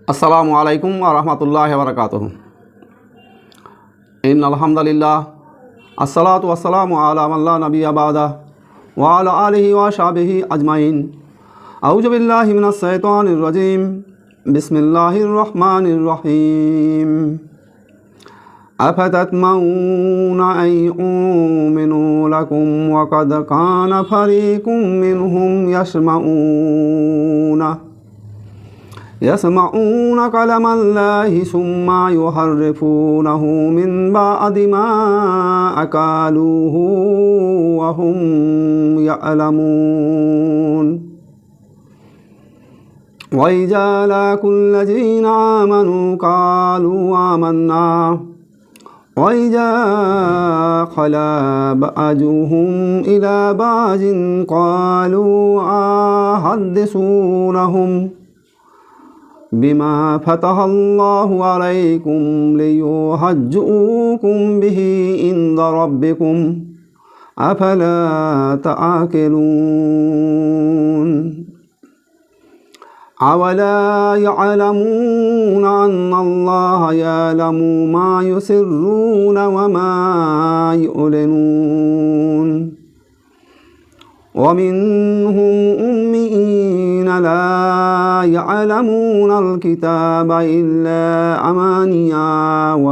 अस्सलामु अलैकुम व रहमतुल्लाहि व बरकातुहू। इन्नल हम्दुलिल्लाह अस्सलातु वस्सलामु अला मन ला नबिय्य बअदा व अला आलिहि व सहबिहि अजमाइन। अऊज़ु बिल्लाहि मिनश शैतानिर रजीम। बिस्मिल्लाहिर रहमानिर रहीम। अफततमऊना अन युमिनु लकुम व क़द कान फरीक़ुम मिनहुम यसमऊन कलमल्लाहि सुम्मा युहर्रिफूनहु मिन बादि मा अकालूहु व हुम यअलमून। व इज़ा लाक़ुल्लज़ीना आमनू क़ालू आमन्ना व इज़ा ख़ला बअज़ुहुम इला बाज़िन क़ालू अहद्दिसूनहुम बिमा फ़तहल्लाहु अलैकुम लियुहज्जुकुम बिही इंद रब्बिकुम अफला तआक़िलून। अवला यअलमून अन्नल्लाह यअलमु मा युसिर्रून व मा युअलिनून। वमिन्हुम उम्मिय्यीन ला यअलमूनल किताब इल्ला अमानिया व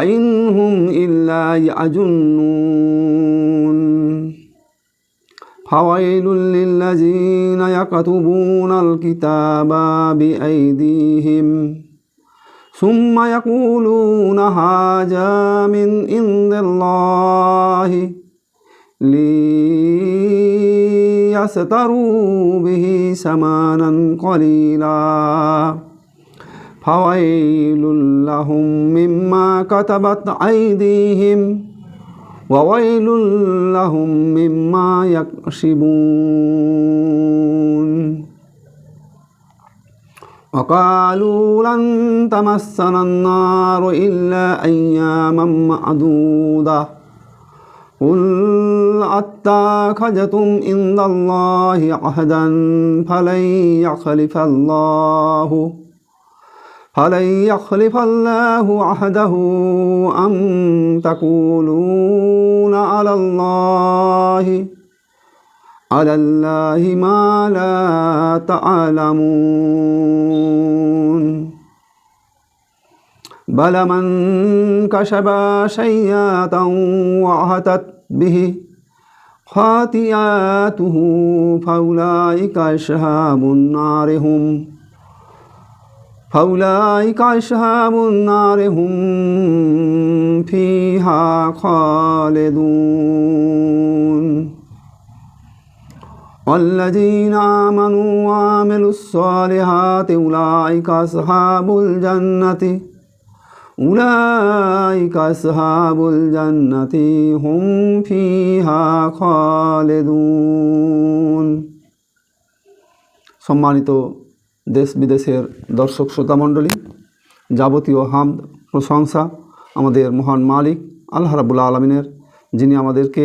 इन्हुम इल्ला यअजुन्नून। फ़वैलुल लिल्लज़ीन यक्तुबूनल किताब बिअयदीहिम सुम्मा यक़ूलून हाज़ा मिन इंदिल्लाहि लियश्तरू बिही समानन क़लीला फ़वैलुल लहुम मिम्मा कतबत अयदीहिम व वैलुल लहुम मिम्मा यक्सिबून। वक़ालू लन तमस्सनन नारु इल्ला अय्यामम मअदूदा क़ुल अत्तख़ज़्तुम इंदल्लाहि अहदन फ़लन यख़लिफ़ल्लाहु अहदहु अम तक़ूलून अलल्लाहि मा ला तअलमून। बल मन कशब सय्यअतन वअहतत बिही ख़ातिअतुहु फ़उलाइका अस्हाबुन नार हुम फ़ीहा ख़ालिदून। वल्लज़ीना आमनू व अमिलुस्सालिहाति उलाइका अस्हाबुल जन्नति हुम फ़ीहा ख़ालिदून। सम्मानित देश विदेशेर दर्शक श्रोता मंडली, যাবতীয় হামদ প্রশংসা আমাদের মহান মালিক আল্লাহ রাব্বুল আলামিনের, যিনি আমাদেরকে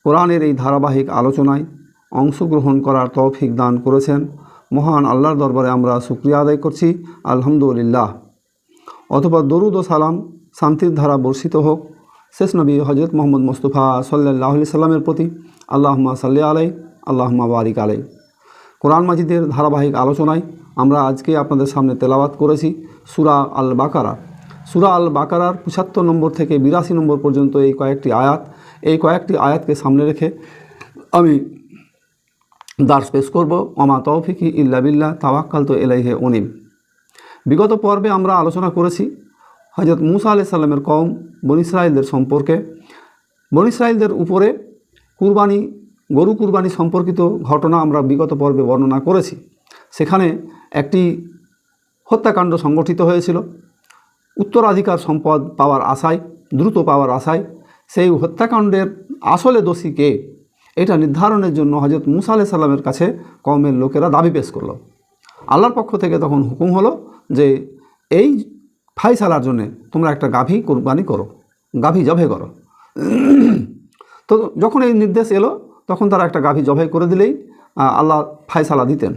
কোরআনের এই ধারাবাহিক আলোচনায় অংশগ্রহণ করার তৌফিক দান করেছেন। মহান আল্লাহর দরবারে আমরা শুকরিয়া আদায় করছি, আলহামদুলিল্লাহ। অতঃপর দরুদ ও সালাম, শান্তির ধারা বর্ষিত হোক শেষ নবী হযরত মুহাম্মদ মুস্তাফা সাল্লাল্লাহু আলাইহি সাল্লামের প্রতি। আল্লাহুম্মা সাল্লি আলাইহি আল্লাহুম্মা বারিক আলাইহি। কোরআন মাজিদের ধারাবাহিক আলোচনায় আমরা আজকে আপনাদের সামনে তেলাওয়াত করেছি সূরা আল বাকারা। সূরা আল বাকারার ৭৫ নম্বর থেকে ৮২ নম্বর পর্যন্ত এই কয়েকটি আয়াতকে সামনে রেখে আমি দার্স পেশ করব। ওমা তৌফিকি ইল্লা বিল্লাহ তাওয়াক্কালতু ইলাইহি উনীব। বিগত পর্বে আমরা আলোচনা করেছি হযরত মূসা আলাইহিস সালামের কওম বনী ইসরাঈলদের সম্পর্কে। বনী ইসরাঈলদের উপরে গরু কুরবানি সম্পর্কিত ঘটনা আমরা বিগত পর্বে বর্ণনা করেছি। সেখানে একটি হত্যাকাণ্ড সংগঠিত হয়েছিল। উত্তরাধিকার সম্পদ পাওয়ার আশায়, দ্রুত পাওয়ার আশায় সেই হত্যাকাণ্ডের আসলে দোষী কে, এটা নির্ধারণের জন্য হযরত মূসা আলাইহিস সালামের কাছে কওমের লোকেরা দাবি পেশ করলো। আল্লাহর পক্ষ থেকে তখন হুকুম হলো যে এই ফায়সালার জন্য তোমরা একটা গাভী কুরবানি করো, গাভী জবাই করো। তো যখন এই নির্দেশ এলো তখন তারা একটা গাভী জবাই করে দিলেই আল্লাহ ফায়সালা দিতেন।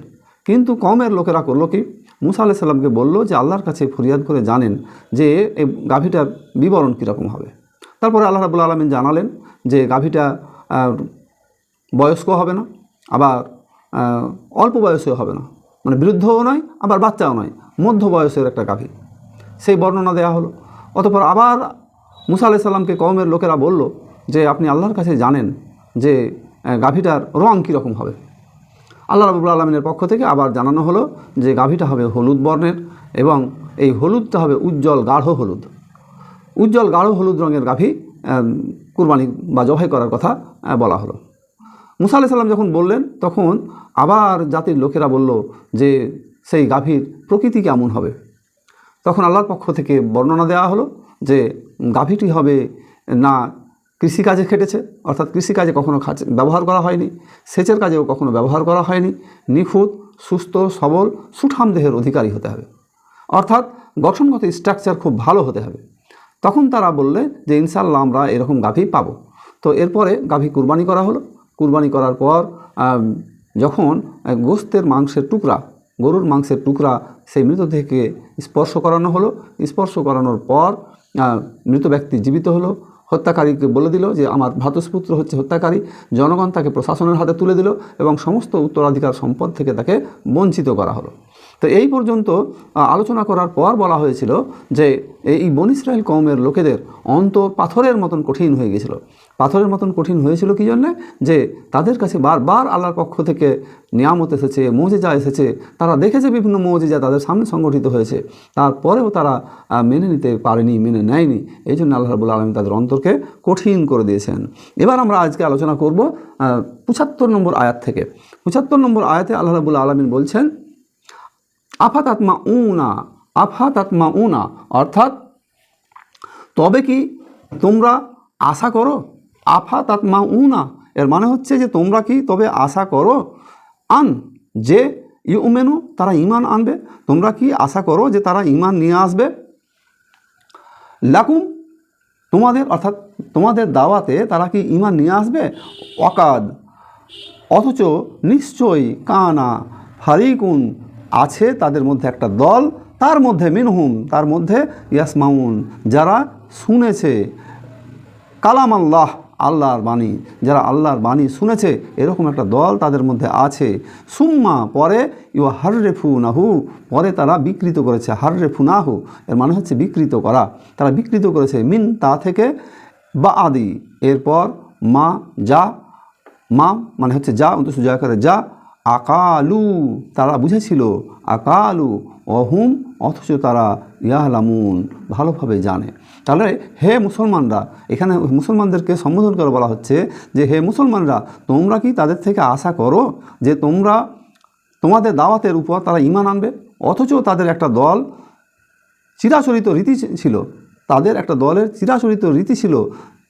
কিন্তু কওমের লোকেরা করলো কি, মুসা আলাইহিস সালামকে বলল যে আল্লাহর কাছে ফরিয়াদ করে জানেন যে এই গাভীটার বিবরণ কীরকম হবে। তারপরে আল্লাহ রাব্বুল আলামিন জানালেন যে গাভীটা বয়স্ক হবে না, আবার অল্প বয়সেও হবে না, মানে বৃদ্ধও নয় আবার বাচ্চাও নয়, মধ্য বয়সের একটা গাভী, সেই বর্ণনা দেওয়া হলো। অতঃপর আবার মুসা আলাইহিস সালামকে কওমের লোকেরা বলল যে আপনি আল্লাহর কাছে জানেন যে গাভীটার রং কীরকম হবে। আল্লাহ রাব্বুল আলামিনের পক্ষ থেকে আবার জানানো হলো যে গাভীটা হবে হলুদ বর্ণের, এবং এই হলুদটা হবে উজ্জ্বল গাঢ় হলুদ। উজ্জ্বল গাঢ় হলুদ রঙের গাভী কুরবানি বা জবাই করার কথা বলা হলো। মুসা আলাইহিস সালাম যখন বললেন, তখন আবার জাতির লোকেরা বলল যে সেই গাভীর প্রকৃতি কেমন হবে। তখন আল্লাহর পক্ষ থেকে বর্ণনা দেওয়া হলো যে গাভীটি হবে না কৃষিকাজে খেটেছে, অর্থাৎ কৃষিকাজে কখনো ব্যবহার করা হয়নি, সেচের কাজেও কখনো ব্যবহার করা হয়নি, নিখুঁত, সুস্থ, সবল, সুঠাম দেহের অধিকারী হতে হবে, অর্থাৎ গঠনগত স্ট্রাকচার খুব ভালো হতে হবে। তখন তারা বললে যে ইনশাআল্লাহ আমরা এরকম গাভী পাবো। তো এরপরে গাভী কুরবানি করা হলো। কুরবানি করার পর যখন গোশতের মাংসের টুকরা, গরুর মাংসের টুকরা সেই মৃতদেহকে স্পর্শ করানো হলো, স্পর্শ করানোর পর মৃত ব্যক্তি জীবিত হলো। হত্যাকারীকে বলে দিল যে আমার ভ্রাতুষ্পুত্র হচ্ছে হত্যাকারী। জনগণ তাকে প্রশাসনের হাতে তুলে দিল এবং সমস্ত উত্তরাধিকার সম্পদ থেকে তাকে বঞ্চিত করা হলো। তো এই পর্যন্ত আলোচনা করার পর বলা হয়েছিল যে এই বনী ইসরাইল কওমের লোকেদের অন্তর পাথরের মতন কঠিন হয়ে গেছিল। পাথরের মতন কঠিন হয়েছিল কী জন্যে? যে তাদের কাছে বারবার আল্লাহর পক্ষ থেকে নিয়ামত এসেছে, মুজিজা এসেছে, তারা দেখেছে বিভিন্ন মুজিজা তাদের সামনে সংগঠিত হয়েছে, তারপরেও তারা মেনে নিতে পারেনি, মেনে নেয়নি। এই জন্য আল্লাহ রাব্বুল আলামিন তাদের অন্তরকে কঠিন করে দিয়েছেন। এবার আমরা আজকে আলোচনা করব 75 নম্বর আয়াত থেকে। 75 নম্বর আয়াতে আল্লাহ রাব্বুল আলামিন বলছেন আফাতাতমাউনা, অর্থাৎ তবে কি তোমরা আশা করো। আফাতাতমাউনা এর মানে হচ্ছে যে তোমরা কি তবে আশা করো, যে ইউমেনু তারা ঈমান আনবে। তোমরা কি আশা করো যে তারা ঈমান নিয়ে আসবে। লাকুম তোমাদের, অর্থাৎ তোমাদের দাওয়াতে তারা কি ঈমান নিয়ে আসবে। ওয়াকাদ অথচ নিশ্চয়ই, কানা ফারিকুন আছে তাদের মধ্যে একটা দল, তার মধ্যে মিনহুম তার মধ্যে ইয়াসমাউন যারা শুনেছে কালাম আল্লাহ আল্লাহর বাণী, যারা আল্লাহর বাণী শুনেছে এরকম একটা দল তাদের মধ্যে আছে। সুম্মা পরে হাররেফুনাহু পরে তারা বিকৃত করেছে। হাররেফুনাহু এর মানে হচ্ছে বিকৃত করা, তারা বিকৃত করেছে মিন তা থেকে, বা আদি এরপর, মা যা, মা মানে হচ্ছে যা, সুজা করে যা, আকালু তারা বুঝেছিল, আকালু অহুম অথচ তারা ইয়ালামুন ভালোভাবে জানে। তাহলে হে মুসলমানরা, এখানে মুসলমানদেরকে সম্বোধন করে বলা হচ্ছে যে হে মুসলমানরা তোমরা কি তাদের থেকে আশা করো যে তোমাদের দাওয়াতের উপর তারা ঈমান আনবে। অথচ তাদের একটা দল চিরাচরিত রীতি ছিল, তাদের একটা দলের চিরাচরিত রীতি ছিল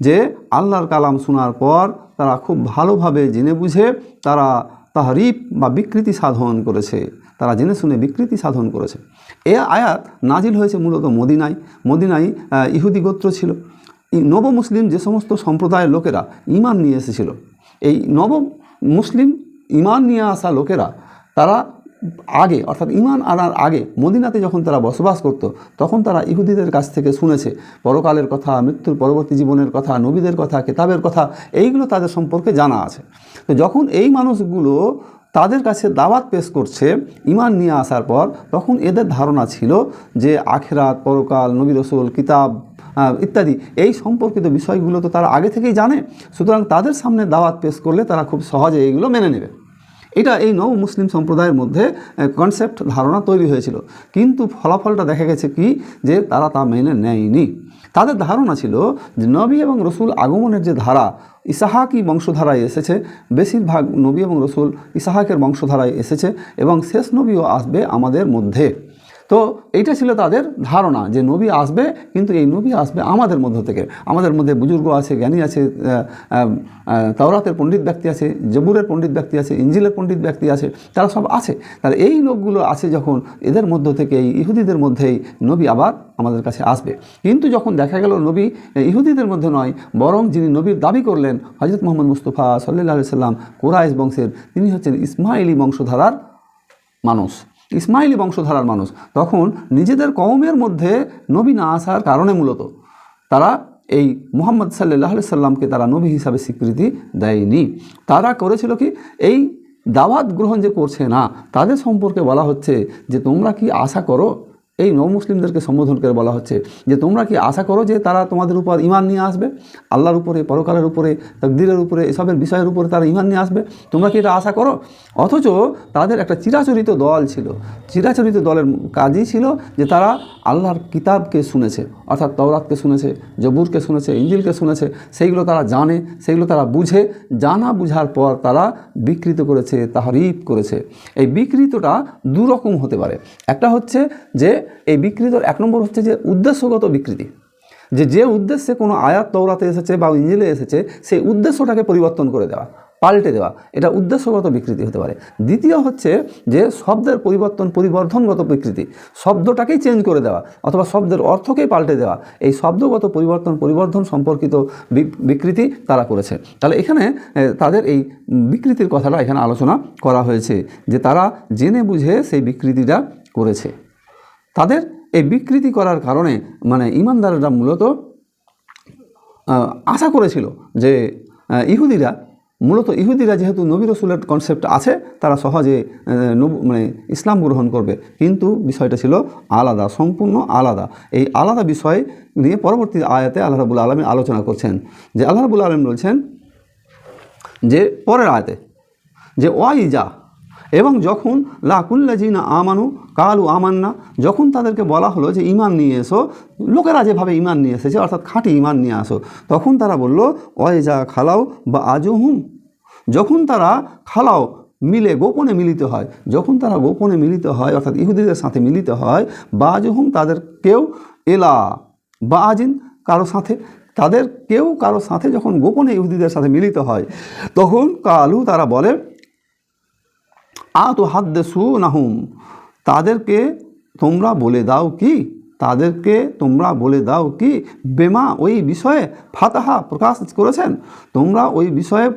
যে আল্লাহর কালাম শোনার পর তারা খুব ভালোভাবে জেনে বুঝে তারা তাহরিফ বা বিকৃতি সাধন করেছে, তারা জেনে শুনে বিকৃতি সাধন করেছে। এ আয়াত নাজিল হয়েছে মূলত মদিনায়। মদিনায় ইহুদি গোত্র ছিল। নব মুসলিম যে সমস্ত সম্প্রদায়ের লোকেরা ঈমান নিয়ে এসেছিল, এই নব মুসলিম ঈমান নিয়ে আসা লোকেরা তারা আগে, অর্থাৎ ঈমান আনার আগে মদিনাতে যখন তারা বসবাস করত তখন তারা ইহুদিদের কাছ থেকে শুনেছে পরকালের কথা, মৃত্যুর পরবর্তী জীবনের কথা, নবীদের কথা, কিতাবের কথা, এইগুলো তাদের সম্পর্কে জানা আছে। তো যখন এই মানুষগুলো তাদের কাছে দাওয়াত পেশ করছে ঈমান নিয়ে আসার পর, তখন এদের ধারণা ছিল যে আখিরাত, পরকাল, নবী রসুল, কিতাব ইত্যাদি এই সম্পর্কিত বিষয়গুলো তো তারা আগে থেকেই জানে। সুতরাং তাদের সামনে দাওয়াত পেশ করলে তারা খুব সহজে এইগুলো মেনে নেবে। এটা এই নব মুসলিম সম্প্রদায়ের মধ্যে কনসেপ্ট, ধারণা তৈরি হয়েছিল। কিন্তু ফলাফলটা দেখা গেছে কি যে তারা তা মেনে নেয়নি। তাদের ধারণা ছিল যে নবী এবং রসুল আগমনের যে ধারা ইসাহাকি বংশধারায় এসেছে, বেশিরভাগ নবী এবং রসুল ইসাহাকের বংশধারায় এসেছে এবং শেষ নবীও আসবে আমাদের মধ্যে। তো এইটা ছিল তাদের ধারণা যে নবী আসবে, কিন্তু এই নবী আসবে আমাদের মধ্য থেকে। আমাদের মধ্যে বুজুর্গ আছে, জ্ঞানী আছে, তাওরাতের পণ্ডিত ব্যক্তি আছে, জবুরের পণ্ডিত ব্যক্তি আছে, ইঞ্জিলের পণ্ডিত ব্যক্তি আছে, তারা সব আছে। তাহলে এই লোকগুলো আছে যখন, এদের মধ্য থেকে এই ইহুদিদের মধ্যেই নবী আবার আমাদের কাছে আসবে। কিন্তু যখন দেখা গেল নবী ইহুদিদের মধ্যে নয়, বরং যিনি নবীর দাবি করলেন হযরত মুহাম্মদ মুস্তাফা সাল্লাল্লাহু আলাইহি সাল্লাম কুরাইশ বংশের, তিনি হচ্ছেন ইসমাইলি বংশধারার মানুষ, ইসমাইলি বংশধারার মানুষ, তখন নিজেদের কওমের মধ্যে নবী না আসার কারণে মূলত তারা এই মুহাম্মদ সাল্লাল্লাহু আলাইহি সাল্লামকে তারা নবী হিসাবে স্বীকৃতি দেয়নি। তারা করেছিল কি, এই দাওয়াত গ্রহণ যে করছে না তাদের সম্পর্কে বলা হচ্ছে যে তোমরা কি আশা করো, এই মুসলিমদেরকে সম্বোধন করে বলা হচ্ছে যে তোমরা কি আশা করো যে তারা তোমাদের উপর ঈমান নিয়ে আসবে, আল্লাহর উপরে, পরকালের উপরে, তাকদীরের উপরে, এসবের বিষয়ের উপরে তারা ঈমান নিয়ে আসবে, তোমরা কি এটা আশা করো? অথচ তাদের একটা চিরাচরিত দল ছিল, চিরাচরিত দলের কাজই ছিল যে তারা আল্লাহর কিতাবকে শুনেছে, অর্থাৎ তাওরাতকে শুনেছে, জবুরকে শুনেছে, ইনজিলকে শুনেছে, সেইগুলো তারা জানে, সেইগুলো তারা বুঝে, জানা বুঝার পর তারা বিকৃত করেছে, তাহরিফ করেছে। এই বিকৃতটা দুরকম হতে পারে। একটা হচ্ছে যে এই বিকৃতর এক নম্বর হচ্ছে যে উদ্দেশ্যগত বিকৃতি, যে উদ্দেশ্যে কোনো আয়াত তওরাতে এসেছে বা ইনজিলে এসেছে সেই উদ্দেশ্যটাকে পরিবর্তন করে দেওয়া, পাল্টে দেওয়া, এটা উদ্দেশ্যগত বিকৃতি হতে পারে। দ্বিতীয় হচ্ছে যে শব্দের পরিবর্ধনগত বিকৃতি, শব্দটাকেই চেঞ্জ করে দেওয়া অথবা শব্দের অর্থকেই পাল্টে দেওয়া, এই শব্দগত পরিবর্ধন সম্পর্কিত বিকৃতি তারা করেছে। তাহলে এখানে তাদের এই বিকৃতির কথাটা এখানে আলোচনা করা হয়েছে যে তারা জেনে বুঝে সেই বিকৃতিটা করেছে। তাদের এই বিকৃতি করার কারণে মানে ঈমানদাররা মূলত আশা করেছিল যে ইহুদিরা যেহেতু নবী রসুলের কনসেপ্ট আছে তারা সহজে মানে ইসলাম গ্রহণ করবে, কিন্তু বিষয়টা ছিল আলাদা, সম্পূর্ণ আলাদা। এই আলাদা বিষয় নিয়ে পরবর্তী আয়াতে আল্লাহ রাব্বুল আলামিন আলোচনা করছেন যে আল্লাহ রাব্বুল আলামিন বলছেন যে পরের আয়াতে যে ওয়াইজা, এবং যখন লাকুল্লাজিনা আমানু কালু আমান্না, যখন তাদেরকে বলা হলো যে ঈমান নিয়ে এসো, লোকেরা যেভাবে ঈমান নিয়ে এসেছে অর্থাৎ খাঁটি ঈমান নিয়ে আসো, তখন তারা বলল ওয়াইজা খালাও বা আজহুম, যখন তারা খালাও মিলে গোপনে মিলিত হয়, যখন তারা গোপনে মিলিত হয় অর্থাৎ ইহুদিদের সাথে মিলিত হয়, বা আজহুম তাদের কেউ এলা বা আজিন কারো সাথে, তাদের কেউ কারো সাথে যখন গোপনে ইহুদিদের সাথে মিলিত হয় তখন কালু তারা বলে আতু হাদ্দেসু নাহুম, তাদেরকে তোমরা বলে দাও কি, তাদেরকে তোমরা বলে দাও কি বেমা, ওই বিষয়ে ফাতাহা প্রকাশ করেছেন, তোমরা ওই বিষয়ে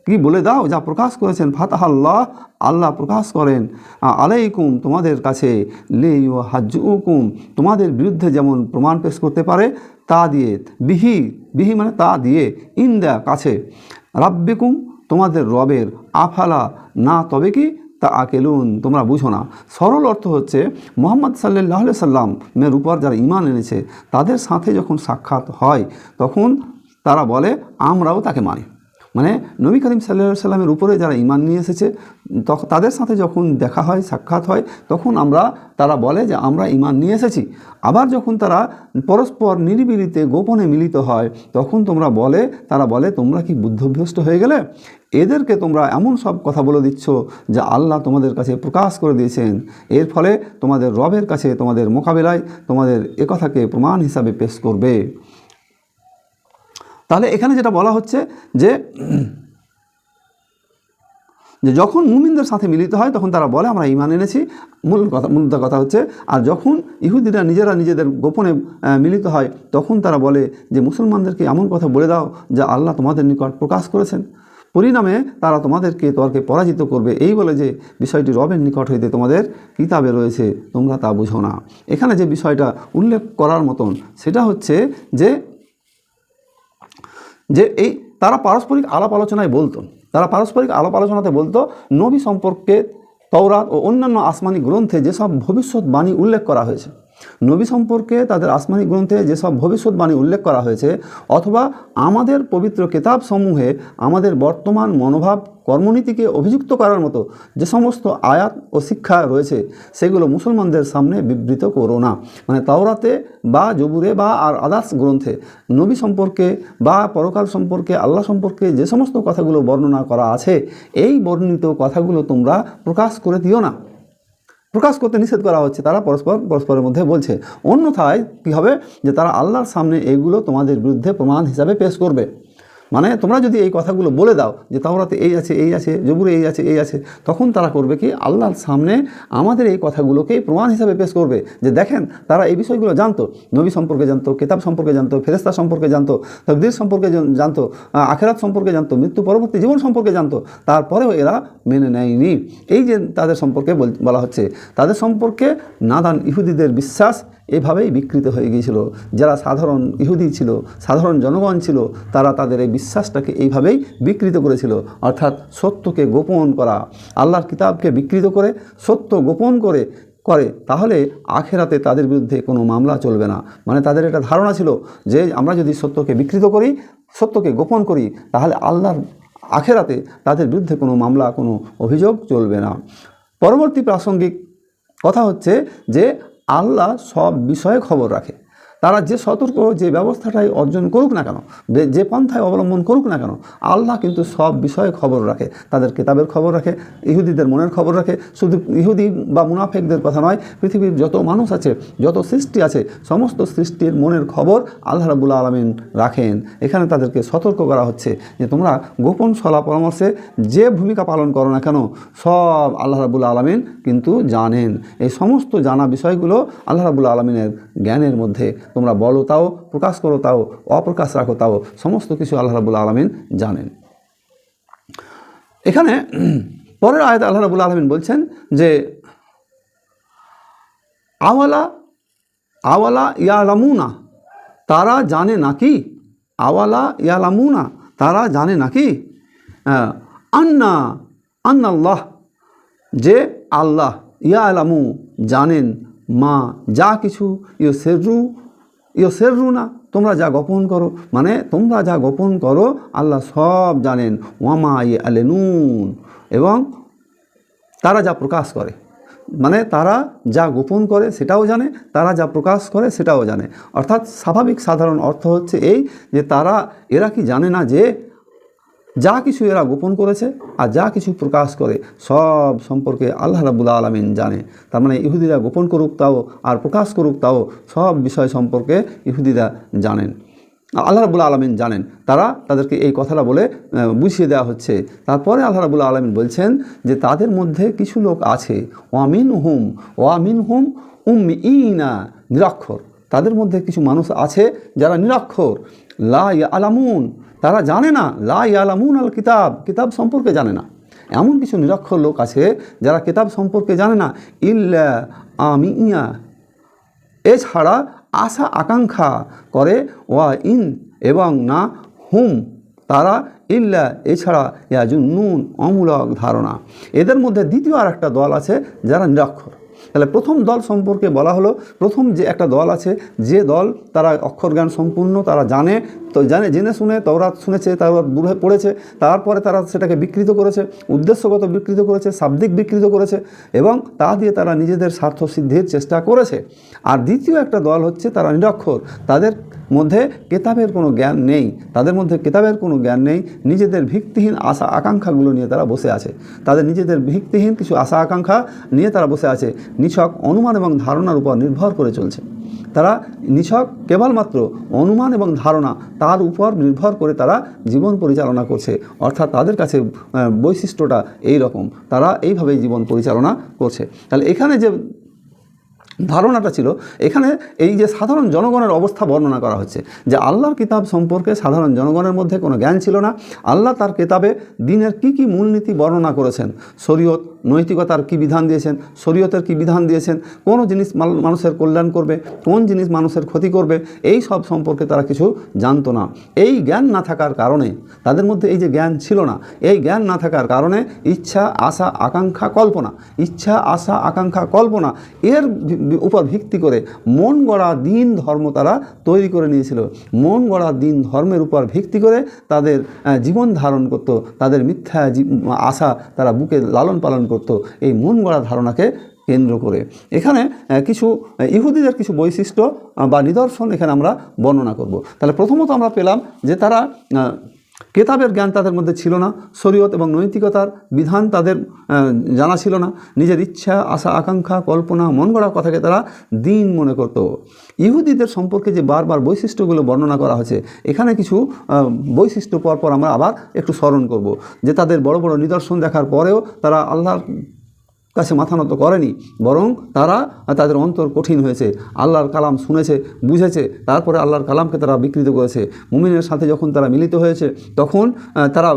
কি বলে দাও যা প্রকাশ করেছেন, ফাতাহাল্লাহ আল্লাহ প্রকাশ করেন, আলাইকুম তোমাদের কাছে, লিউ হাজ্জুকুম তোমাদের বিরুদ্ধে যেমন প্রমাণ পেশ করতে পারে তা দিয়ে, বিহি মানে তা দিয়ে, ইন্দা কাছে, রাব্বিকুম তোমাদের রবের, আফালা না তবে কি তা আকেলুন তোমরা বুঝো না। সরল অর্থ হচ্ছে মুহাম্মদ সাল্লাল্লাহু আলাইহি সাল্লামের উপর যারা ঈমান এনেছে তাদের সাথে যখন সাক্ষাৎ হয় তখন তারা বলে আমরাও তাকে মানি, মানে নবী করিম সাল্লাল্লাহু আলাইহি সাল্লামের উপরে যারা ঈমান নিয়ে এসেছে তখন তাদের সাথে যখন দেখা হয়, সাক্ষাৎ হয়, তখন তারা বলে যে আমরা ঈমান নিয়ে এসেছি। আবার যখন তারা পরস্পর নিরিবিলিতে গোপনে মিলিত হয় তখন তারা বলে তোমরা কি বুদ্ধিভ্রষ্ট হয়ে গেলে, এদেরকে তোমরা এমন সব কথা বলে দিচ্ছ যা আল্লাহ তোমাদের কাছে প্রকাশ করে দিয়েছেন, এর ফলে তোমাদের রবের কাছে তোমাদের মোকাবেলায় তোমাদের একথাকে প্রমাণ হিসাবে পেশ করবে। তাহলে এখানে যেটা বলা হচ্ছে যে যখন মুমিনদের সাথে মিলিত হয় তখন তারা বলে আমরা ঈমান এনেছি, মূল কথা হচ্ছে, আর যখন ইহুদিরা নিজেদের গোপনে মিলিত হয় তখন তারা বলে যে মুসলমানদেরকে এমন কথা বলে দাও যা আল্লাহ তোমাদের নিকট প্রকাশ করেছেন, পরিণামে তারা তোমাদেরকে তর্কে পরাজিত করবে, এই বলে যে বিষয়টি রবের নিকট হইতে তোমাদের কিতাবে রয়েছে তোমরা তা বুঝো না। এখানে যে বিষয়টা উল্লেখ করার মতন সেটা হচ্ছে যে এই তারা পারস্পরিক আলাপ আলোচনাতে বলতো নবী সম্পর্কে তওরাত ও অন্যান্য আসমানি গ্রন্থে যেসব ভবিষ্যৎবাণী উল্লেখ করা হয়েছে, নবী সম্পর্কে তাদের আসমানি গ্রন্থে যেসব ভবিষ্যৎবাণী উল্লেখ করা হয়েছে, অথবা আমাদের পবিত্র কিতাব সমূহে আমাদের বর্তমান মনোভাব কর্মনীতিকে অভিযুক্ত করার মতো যে সমস্ত আয়াত ও শিক্ষা রয়েছে সেগুলো মুসলমানদের সামনে বিবৃত করো না। মানে তাওরাতে বা জবুরে বা আর আদার্স গ্রন্থে নবী সম্পর্কে বা পরকাল সম্পর্কে, আল্লাহ সম্পর্কে যে সমস্ত কথাগুলো বর্ণনা করা আছে এই বর্ণিত কথাগুলো তোমরা প্রকাশ করে দিও না, প্রকাশ করতে নিষেধ করা হচ্ছে। তারা পরস্পরের মধ্যে বলছে, অন্যথায় কী হবে যে তারা আল্লাহর সামনে এগুলো তোমাদের বিরুদ্ধে প্রমাণ হিসাবে পেশ করবে। মানে তোমরা যদি এই কথাগুলো বলে দাও যে তাওরাতে এই আছে এই আছে, জবুরে এই আছে এই আছে, তখন তারা করবে কি, আল্লাহর সামনে আমাদের এই কথাগুলোকেই প্রমাণ হিসাবে পেশ করবে যে দেখেন তারা এই বিষয়গুলো জানতো, নবী সম্পর্কে জানতো, কিতাব সম্পর্কে জানতো, ফেরেশতা সম্পর্কে জানতো, তাকদীর সম্পর্কে জানতো, আখিরাত সম্পর্কে জানতো, মৃত্যু পরবর্তী জীবন সম্পর্কে জানতো, তারপরেও এরা মেনে নেয়নি। এই যে তাদের সম্পর্কে বলা হচ্ছে, তাদের সম্পর্কে নাদান ইহুদিদের বিশ্বাস এভাবেই বিকৃত হয়ে গিয়েছিল। যারা সাধারণ ইহুদি ছিল, সাধারণ জনগণ ছিল, তারা তাদের এই বিশ্বাসটাকে এইভাবেই বিকৃত করেছিল, অর্থাৎ সত্যকে গোপন করা, আল্লাহর কিতাবকে বিকৃত করে সত্য গোপন করে তাহলে আখেরাতে তাদের বিরুদ্ধে কোনো মামলা চলবে না। মানে তাদের একটা ধারণা ছিল যে আমরা যদি সত্যকে বিকৃত করি, সত্যকে গোপন করি, তাহলে আল্লাহর আখেরাতে তাদের বিরুদ্ধে কোনো মামলা, কোনো অভিযোগ চলবে না। পরবর্তী প্রাসঙ্গিক কথা হচ্ছে যে আল্লাহ সব বিষয়ে খবর রাখে। তারা যে সতর্ক, যে ব্যবস্থাটাই অর্জন করুক না কেন, যে পন্থায় অবলম্বন করুক না কেন, আল্লাহ কিন্তু সব বিষয়ে খবর রাখে। তাদের কিতাবের খবর রাখে, ইহুদিদের মনের খবর রাখে। শুধু ইহুদি বা মুনাফিকদের কথা নয়, পৃথিবীর যত মানুষ আছে, যত সৃষ্টি আছে, সমস্ত সৃষ্টির মনের খবর আল্লাহ রাব্বুল আলামিন রাখেন। এখানে তাদেরকে সতর্ক করা হচ্ছে যে তোমরা গোপন সলা পরামর্শে যে ভূমিকা পালন করো না কেন, সব আল্লাহ রাব্বুল আলামিন কিন্তু জানেন। এই সমস্ত জানা বিষয়গুলো আল্লাহ রাব্বুল আলামিনের জ্ঞানের মধ্যে। তোমরা বলো তাও, প্রকাশ করো তাও, অপ্রকাশ রাখো তাও, সমস্ত কিছু আল্লাহ রাব্বুল আলামিন জানেন। এখানে পরের আয়াতে আল্লাহ রাব্বুল আলামিন বলছেন যে আওয়ালা ইয়ালামুনা, তারা জানে নাকি, আওয়ালা ইয়ালামুনা, তারা জানে নাকি, আন্নাল্লাহ, যে আল্লাহ, ইয়ালামু, জানেন, মা, যা কিছু, ইয়সেররুনা, তোমরা যা গোপন করো, মানে তোমরা যা গোপন করো আল্লাহ সব জানেন, ওয়ামা ইয়ালেনুন, এবং তারা যা প্রকাশ করে, মানে তারা যা গোপন করে সেটাও জানে, তারা যা প্রকাশ করে সেটাও জানে। অর্থাৎ স্বাভাবিক সাধারণ অর্থ হচ্ছে এই যে এরা কি জানে না যে যা কিছু এরা গোপন করেছে আর যা কিছু প্রকাশ করে সব সম্পর্কে আল্লাহ রাব্বুল আলামিন জানে। তার মানে ইহুদিরা গোপন করুক তাও আর প্রকাশ করুক তাও সব বিষয় সম্পর্কে ইহুদিরা জানেন, আল্লাহ রাব্বুল আলামিন জানেন। তাদেরকে এই কথাটা বলে বুঝিয়ে দেওয়া হচ্ছে। তারপরে আল্লাহ রাব্বুল আলামিন বলছেন যে তাদের মধ্যে কিছু লোক আছে, ওয়ামিন হুম উম্মিঈনা, নিরক্ষর। তাদের মধ্যে কিছু মানুষ আছে যারা নিরক্ষর, লা ইয়ালামুন, তারা জানে না, লা ইয়ালামুন আল কিতাব, কিতাব সম্পর্কে জানে না। এমন কিছু নিরক্ষর লোক আছে যারা কিতাব সম্পর্কে জানে না, ইল্লা আমিয়া, এছাড়া আশা আকাঙ্ক্ষা করে, ওয়া ইন, এবং না, হুম, তারা, ইল্লা, এছাড়া, ইয়াজুন্নুন, অমূলক ধারণা। এদের মধ্যে দ্বিতীয় আর একটা দল আছে যারা নিরক্ষর। তাহলে প্রথম দল সম্পর্কে বলা হলো, প্রথম যে একটা দল আছে, যে দল তারা অক্ষর জ্ঞান সম্পূর্ণ, তারা জেনে শুনে তাওরাত শুনেছে, তাওরাত পড়েছে, তারপরে তারা সেটাকে বিকৃত করেছে, উদ্দেশ্যগত বিকৃত করেছে, শাব্দিক বিকৃত করেছে, এবং তা দিয়ে তারা নিজেদের স্বার্থ সিদ্ধির চেষ্টা করেছে। আর দ্বিতীয় একটা দল হচ্ছে তারা নিরক্ষর, তাদের মধ্যে কেতাবের কোনো জ্ঞান নেই, তাদের মধ্যে কেতাবের কোনো জ্ঞান নেই, নিজেদের ভিত্তিহীন আশা আকাঙ্ক্ষাগুলো নিয়ে তারা বসে আছে, তাদের নিজেদের ভিত্তিহীন কিছু আশা আকাঙ্ক্ষা নিয়ে তারা বসে আছে, নিছক অনুমান এবং ধারণার উপর নির্ভর করে চলছে। তারা নিছক কেবলমাত্র অনুমান এবং ধারণা, তার উপর নির্ভর করে তারা জীবন পরিচালনা করছে। অর্থাৎ তাদের কাছে বৈশিষ্ট্যটা এই রকম, তারা এইভাবেই জীবন পরিচালনা করছে। তাহলে এখানে যে ধারণাটা ছিল, এখানে এই যে সাধারণ জনগণের অবস্থা বর্ণনা করা হচ্ছে যে আল্লাহর কিতাব সম্পর্কে সাধারণ জনগণের মধ্যে কোনো জ্ঞান ছিল না। আল্লাহ তার কিতাবে দিনের কি মূলনীতি বর্ণনা করেছেন, শরীয়ত, নৈতিকতার কি বিধান দিয়েছেন, শরীয়তের কি বিধান দিয়েছেন, কোন জিনিস মানুষের কল্যাণ করবে, কোন জিনিস মানুষের ক্ষতি করবে, এই সব সম্পর্কে তারা কিছু জানতো না। এই জ্ঞান না থাকার কারণে, তাদের মধ্যে এই যে জ্ঞান ছিল না, এই জ্ঞান না থাকার কারণে ইচ্ছা, আশা, আকাঙ্ক্ষা, কল্পনা, ইচ্ছা, আশা, আকাঙ্ক্ষা, কল্পনা, এর উপর ভিত্তি করে মন গড়া দিন ধর্ম তারা তৈরি করে নিয়েছিল। মন গড়া দিন ধর্মের উপর ভিত্তি করে তাদের জীবন ধারণ করত, তাদের মিথ্যা আশা তারা বুকে লালন পালন করত, এই মন গড়া ধারণাকে কেন্দ্র করে। এখানে কিছু ইহুদিদের কিছু বৈশিষ্ট্য বা নিদর্শন এখানে আমরা বর্ণনা করব। তাহলে প্রথমত আমরা পেলাম যে তারা কেতাবের জ্ঞান তাদের মধ্যে ছিল না, শরীয়ত এবং নৈতিকতার বিধান তাদের জানা ছিল না। নিজের ইচ্ছা, আশা, আকাঙ্ক্ষা, কল্পনা, মন গড়া কথাকে তারা দিন মনে করত। ইহুদিদের সম্পর্কে যে বারবার বৈশিষ্ট্যগুলো বর্ণনা করা হয়েছে, এখানে কিছু বৈশিষ্ট্য পরপর আমরা আবার একটু স্মরণ করব, যে তাদের বড় বড় নিদর্শন দেখার পরেও তারা আল্লাহর কাছে মাথা নত করেনি, বরং তারা তাদের অন্তর কঠিন হয়েছে, আল্লাহর কালাম শুনেছে, বুঝেছে, তারপরে আল্লাহর কালামকে তারা বিকৃত করেছে। মুমিনের সাথে যখন তারা মিলিত হয়েছে, তখন তারা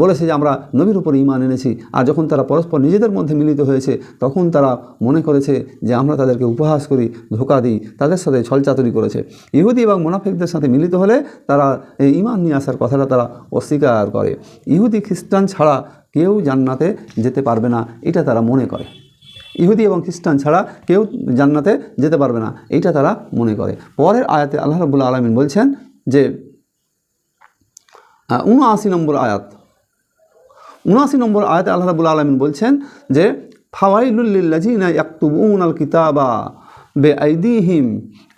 বলেছে যে আমরা নবীর উপর ঈমান এনেছি। আর যখন তারা পরস্পর নিজেদের মধ্যে মিলিত হয়েছে, তখন তারা মনে করেছে যে আমরা তাদেরকে উপহাস করি, ধোঁকা দিই, তাদের সাথে ছলচাতুরি করেছে। ইহুদি এবং মুনাফিকদের সাথে মিলিত হলে তারা ঈমান নিয়ে আসার কথাটা তারা অস্বীকার করে। ইহুদি খ্রিস্টান ছাড়া কেউ জান্নাতে যেতে পারবে না, এটা তারা মনে করে। ইহুদি এবং খ্রিস্টান ছাড়া কেউ জান্নাতে যেতে পারবে না, এইটা তারা মনে করে। পরের আয়াতে আল্লাহ রাব্বুল আলামিন বলছেন যে ৭৯ নম্বর আয়াতে আল্লাহ রাব্বুল আলামিন বলছেন যে ফাওয়াইলুল লিল্লাযিনা ইয়াকতুবুনাল কিতাবা বিআইদিহিম,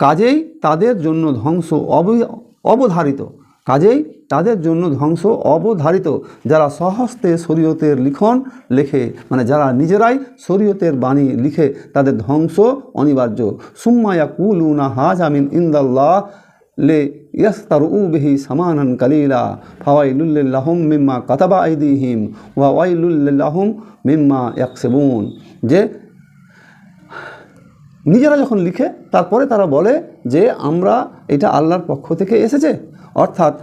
কাজেই তাদের জন্য ধ্বংস অবধারিত, যারা স্বহস্তে শরীয়তের লিখন লেখে, মানে যারা নিজেরাই শরীয়তের বাণী লিখে, তাদের ধ্বংস অনিবার্য। সুম্মা ইয়াকুলুনা হাযা মিন ইনদাল্লাহ লে ইয়াস্তারু বিহি সামানান কালিলা ফাওয়াইলুল লাহুম মিম্মা কাতাবা আইদিহিম ওয়া ওয়াইলুল লাহুম মিম্মা ইয়াকসিবুন, যে নিজেরা যখন লিখে তারপরে তারা বলে যে আমরা এটা আল্লাহর পক্ষ থেকে এসেছে, অর্থাৎ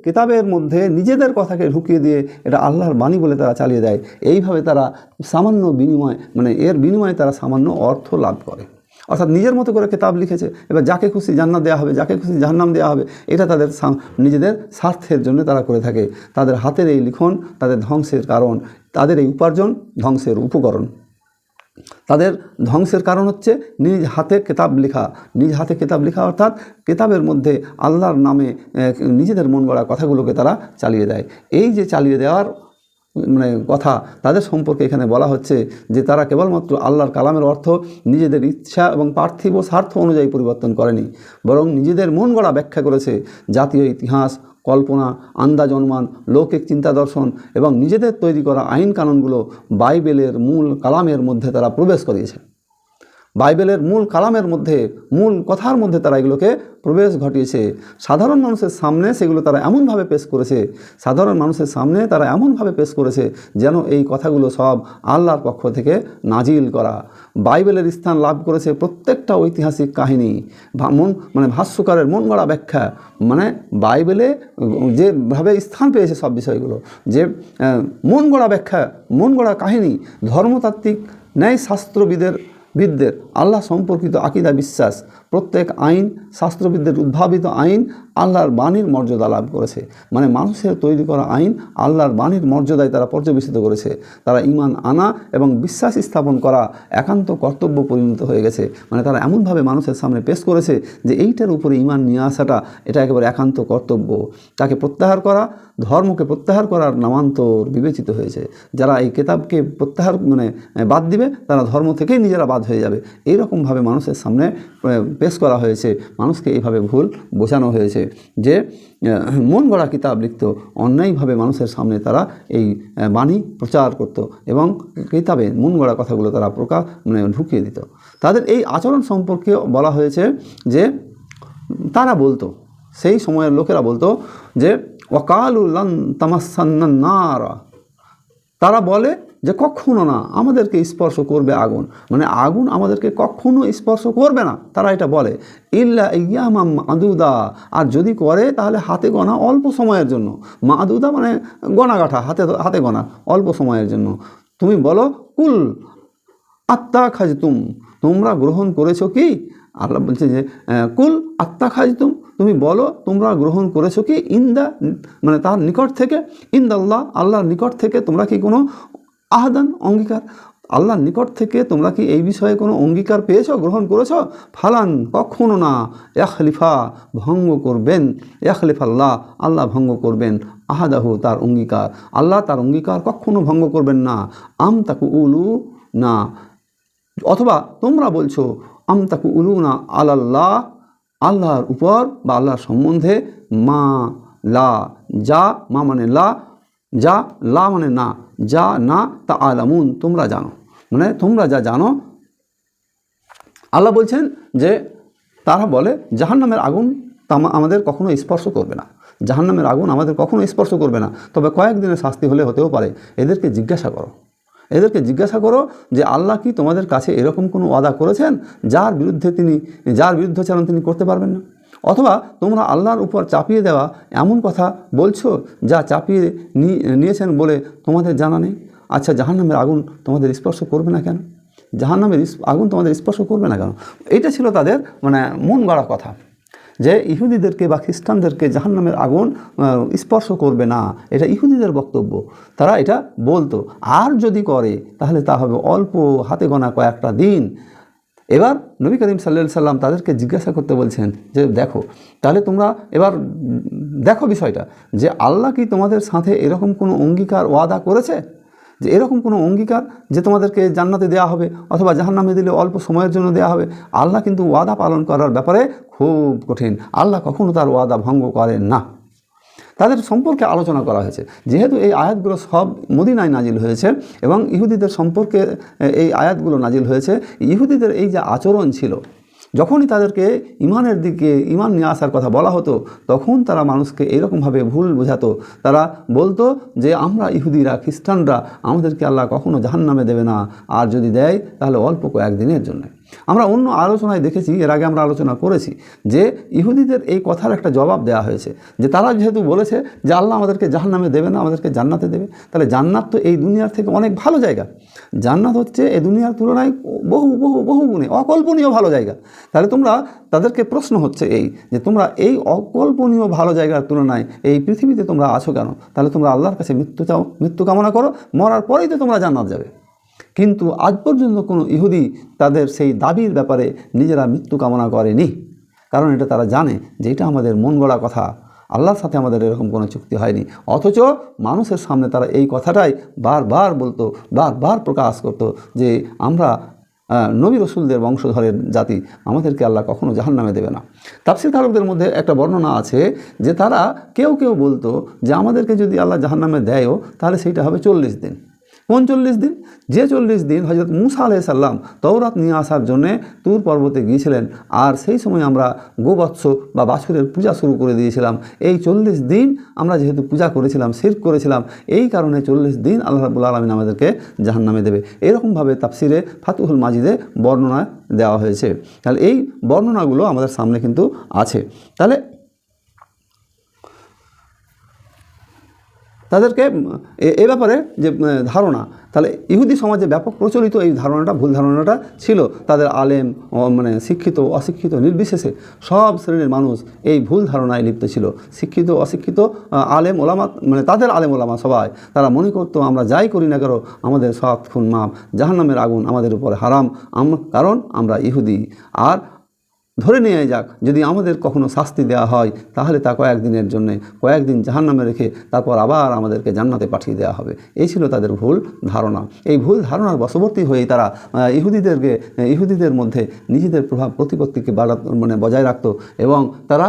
কিতাবের মধ্যে নিজেদের কথাকে ঢুকিয়ে দিয়ে এটা আল্লাহর বাণী বলে তারা চালিয়ে দেয়। এইভাবে তারা সামান্য বিনিময়, মানে এর বিনিময়ে তারা সামান্য অর্থ লাভ করে। অর্থাৎ নিজের মতো করে কিতাব লিখেছে, এবার যাকে খুশি জান্নাত দেওয়া হবে, যাকে খুশি জাহান্নাম দেওয়া হবে, এটা তাদের নিজেদের স্বার্থের জন্য তারা করে থাকে। তাদের হাতের এই লিখন তাদের ধ্বংসের কারণ, তাদের এই উপার্জন ধ্বংসের উপকরণ। তাদের ধ্বংসের কারণ হচ্ছে নিজ হাতে কিতাব লেখা, অর্থাৎ কিতাবের মধ্যে আল্লাহর নামে নিজেদের মন গড়া কথাগুলোকে তারা চালিয়ে দেয়। এই যে চালিয়ে দেওয়ার কথা তাদের সম্পর্কে এখানে বলা হচ্ছে যে তারা কেবলমাত্র আল্লাহর কালামের অর্থ নিজেদের ইচ্ছা এবং পার্থিব স্বার্থ অনুযায়ী পরিবর্তন করেনি, বরং নিজেদের মন গড়া ব্যাখ্যা করেছে। জাতীয় ইতিহাস, কল্পনা, আন্দাজ অনুমান, লৌকিক চিন্তা দর্শন এবং নিজেদের তৈরি করা আইন কানুনগুলো বাইবেলের মূল কালামের মধ্যে তারা প্রবেশ করিয়েছে। বাইবেলের মূল কালামের মধ্যে, মূল কথার মধ্যে তারা এগুলোকে প্রবেশ ঘটিয়েছে। সাধারণ মানুষের সামনে সেগুলো তারা এমনভাবে পেশ করেছে যেন এই কথাগুলো সব আল্লাহর পক্ষ থেকে নাজিল করা। বাইবেলের স্থান লাভ করেছে প্রত্যেকটা ঐতিহাসিক কাহিনী, ভাষ্যকারের মন গড়া ব্যাখ্যা, বাইবেলে যেভাবে স্থান পেয়েছে সব বিষয়গুলো, যে মন গড়া ব্যাখ্যা, মন গড়া কাহিনী, ধর্মতাত্ত্বিক ন্যায়শাস্ত্রবিদের আল্লাহ সম্পর্কিত আকিদা বিশ্বাস, প্রত্যেক আইন, শাস্ত্রবিদদের উদ্ভাবিত আইন আল্লাহর বাণীর মর্যাদা লাভ করেছে। মানুষের তৈরি করা আইন আল্লাহর বাণীর মর্যাদায় তারা পর্যবেসিত করেছে। তারা ঈমান আনা এবং বিশ্বাস স্থাপন করা একান্ত কর্তব্য পরিণত হয়ে গেছে। তারা এমনভাবে মানুষের সামনে পেশ করেছে যে এইটার উপরে ঈমান নিয়ে আসাটা এটা একেবারে একান্ত কর্তব্য। তাকে প্রত্যাহার করা, ধর্মকে প্রত্যাহার করার নামান্তর বিবেচিত হয়েছে। যারা এই কিতাবকে প্রত্যাহার বাদ দিবে, তারা ধর্ম থেকেই নিজেরা বাদ হয়ে যাবে। এইরকমভাবে মানুষের সামনে পেশ করা হয়েছে, মানুষকে এইভাবে ভুল বোঝানো হয়েছে যে মন গড়া কিতাব লিখত, অন্যায়ভাবে মানুষের সামনে তারা এই বাণী প্রচার করত এবং কিতাবে মন গড়া কথাগুলো তারা ঢুকিয়ে দিত। তাদের এই আচরণ সম্পর্কে বলা হয়েছে যে তারা বলতো, সেই সময়ের লোকেরা বলতো যে ওয়াকালু লান তামাসসান্নান নার, তারা বলে যে কখনো না আমাদেরকে স্পর্শ করবে আগুন, আগুন আমাদেরকে কখনো স্পর্শ করবে না, তারা এটা বলে। ইল্লা ইয়ামাম মাদুদা, আর যদি করে তাহলে হাতে গোনা অল্প সময়ের জন্য। মাদুদা গণাগাঠা, হাতে গোনা অল্প সময়ের জন্য। তুমি বলো কুল আত্মা খাজতুম, তোমরা গ্রহণ করেছো কি? আল্লাহ বলছে যে কুল আত্মা খাজতুম, তুমি বলো তোমরা গ্রহণ করেছো কি? ইন্দা তার নিকট থেকে, ইন্দাল্লাহ আল্লাহর নিকট থেকে তোমরা কি কোনো আহদান অঙ্গীকার, আল্লাহর নিকট থেকে তোমরা কি এই বিষয়ে কোনো অঙ্গীকার পেয়েছো, গ্রহণ করেছো? ফালান, কখনো না। ইয়াখলিফা, ভঙ্গ করবেন। ইয়াখলিফাল্লাহ, আল্লাহ ভঙ্গ করবেন। আহাদাহু, তার অঙ্গীকার, আল্লাহ তার অঙ্গীকার কখনো ভঙ্গ করবেন না। আম তাকু উলু না, অথবা তোমরা বলছো আম তাকু উলু না আলাল্লাহ আল্লাহর উপর বা আল্লাহর সম্বন্ধে মা লা যা মা মানে লা যা লা মানে না যা না তা আলামুন তোমরা জানো, মানে তোমরা যা জানো। আল্লাহ বলছেন যে তারা বলে জাহান্নামের আগুন আমাদের কখনো স্পর্শ করবে না, জাহান্নামের আগুন আমাদের কখনো স্পর্শ করবে না, তবে কয়েকদিনের শাস্তি হলে হতেও পারে। এদেরকে জিজ্ঞাসা করো যে আল্লাহ কি তোমাদের কাছে এরকম কোনো ওয়াদা করেছেন যার বিরুদ্ধাচরণ তিনি করতে পারবেন না? অথবা তোমরা আল্লাহর উপর চাপিয়ে দেওয়া এমন কথা বলছো যা চাপিয়ে নিয়েছেন বলে তোমাদের জানা নেই। আচ্ছা, জাহান্নামের আগুন তোমাদের স্পর্শ করবে না কেন? জাহান্নামের আগুন তোমাদের স্পর্শ করবে না কেন? এটা ছিল তাদের মানে মন গড়া কথা, যে ইহুদিদেরকে বা খ্রিস্টানদেরকে জাহান্নামের আগুন স্পর্শ করবে না, এটা ইহুদিদের বক্তব্য। তারা এটা বলতো, আর যদি করে তাহলে তা হবে অল্প হাতে গোনা কয়েকটা দিন। এবার নবী করিম সাল্লাল্লাহু আলাইহি সাল্লাম তাদেরকে জিজ্ঞাসা করতে বলছেন যে দেখো, তাহলে তোমরা এবার দেখো বিষয়টা, যে আল্লাহ কি তোমাদের সাথে এরকম কোনো অঙ্গীকার ওয়াদা করেছে, যে এরকম কোনো অঙ্গীকার যে তোমাদেরকে জান্নাতে দেওয়া হবে অথবা জাহান্নামে দিলে অল্প সময়ের জন্য দেওয়া হবে? আল্লাহ কিন্তু ওয়াদা পালন করার ব্যাপারে খুব কঠিন, আল্লাহ কখনো তার ওয়াদা ভঙ্গ করেন না। তাদের সম্পর্কে আলোচনা করা হয়েছে, যেহেতু এই আয়াতগুলো সব মদিনায় নাজিল হয়েছে এবং ইহুদিদের সম্পর্কে এই আয়াতগুলো নাজিল হয়েছে। ইহুদিদের এই যে আচরণ ছিল, যখনই তাদেরকে ইমানের দিকে ইমান নিয়ে আসার কথা বলা হতো তখন তারা মানুষকে এরকমভাবে ভুল বোঝাতো। তারা বলতো যে আমরা ইহুদিরা খ্রিস্টানরা আমাদেরকে আল্লাহ কখনো জাহান্নামে দেবে না, আর যদি দেয় তাহলে অল্প কয়েকদিনের জন্য। আমরা অন্য আলোচনায় দেখেছি, এর আগে আমরা আলোচনা করেছি যে ইহুদিদের এই কথার একটা জবাব দেওয়া হয়েছে, যে তারা যেহেতু বলেছে যে আল্লাহ আমাদেরকে জাহান্নামে দেবে না, আমাদেরকে জান্নাতে দেবে, তাহলে জান্নাত তো এই দুনিয়ার থেকে অনেক ভালো জায়গা। জান্নাত হচ্ছে এই দুনিয়ার তুলনায় বহু বহু বহু গুণে অকল্পনীয় ভালো জায়গা। তাহলে তাদেরকে প্রশ্ন হচ্ছে এই যে তোমরা এই অকল্পনীয় ভালো জায়গার তুলনায় এই পৃথিবীতে তোমরা আছো কেন? তাহলে তোমরা আল্লাহর কাছে মৃত্যু কামনা করো, মরার পরেই তো তোমরা জান্নাত যাবে। কিন্তু আজ পর্যন্ত কোনো ইহুদি তাদের সেই দাবির ব্যাপারে নিজেরা মৃত্যু কামনা করেনি, কারণ এটা তারা জানে যে এটা আমাদের মন গড়া কথা, আল্লাহর সাথে আমাদের এরকম কোনো চুক্তি হয়নি। অথচ মানুষের সামনে তারা এই কথাটাই বারবার বলতো, বারবার প্রকাশ করতো যে আমরা নবী রসুলদের বংশধরের জাতি, আমাদেরকে আল্লাহ কখনো জাহান্নামে দেবে না। তাফসীর কারকদের মধ্যে একটা বর্ণনা আছে যে তারা কেউ বলতো যে আমাদেরকে যদি আল্লাহ জাহান্নামে দেয়ও তাহলে সেইটা হবে 40 দিন। কোন 40 দিন? যে 40 দিন হযরত মূসা আলাইহিস সালাম তওরাত নিয়ে আসার জন্যে তুর পর্বতে গিয়েছিলেন, আর সেই সময় আমরা গোবৎস বা বাছুরের পূজা শুরু করে দিয়েছিলাম। এই 40 দিন আমরা যেহেতু পূজা করেছিলাম, শিরক করেছিলাম, এই কারণে 40 দিন আল্লাহ রাব্বুল আলামিন আমাদেরকে জাহান্নামে দেবে। এরকমভাবে তাফসিরে ফাতুহুল মাজিদে বর্ণনা দেওয়া হয়েছে। তাহলে এই বর্ণনাগুলো আমাদের সামনে কিন্তু আছে। তাহলে তাদেরকে এ ব্যাপারে যে ধারণা, তাহলে ইহুদি সমাজে ব্যাপক প্রচলিত এই ধারণাটা, ভুল ধারণাটা ছিল। তাদের আলেম মানে শিক্ষিত অশিক্ষিত নির্বিশেষে সব শ্রেণীর মানুষ এই ভুল ধারণায় লিপ্ত ছিল। শিক্ষিত অশিক্ষিত, আলেম ওলামা, মানে তাদের আলেম ওলামা সবাই তারা মনে করতো আমরা যাই করি না কেন আমাদের সব খুন মাপ, জাহান্নামের আগুন আমাদের উপরে হারাম, কারণ আমরা ইহুদি। আর ধরে নিয়ে যাক যদি আমাদের কখনো শাস্তি দেওয়া হয় তাহলে তা কয়েকদিনের জন্য, কয়েকদিন জাহান্নামে রেখে তারপর আবার আমাদেরকে জান্নাতে পাঠিয়ে দেওয়া হবে। এই ছিল তাদের ভুল ধারণা। এই ভুল ধারণার বশবর্তী হয়েই তারা ইহুদিদের মধ্যে নিজেদের প্রভাব প্রতিপত্তিকে বজায় রাখত এবং তারা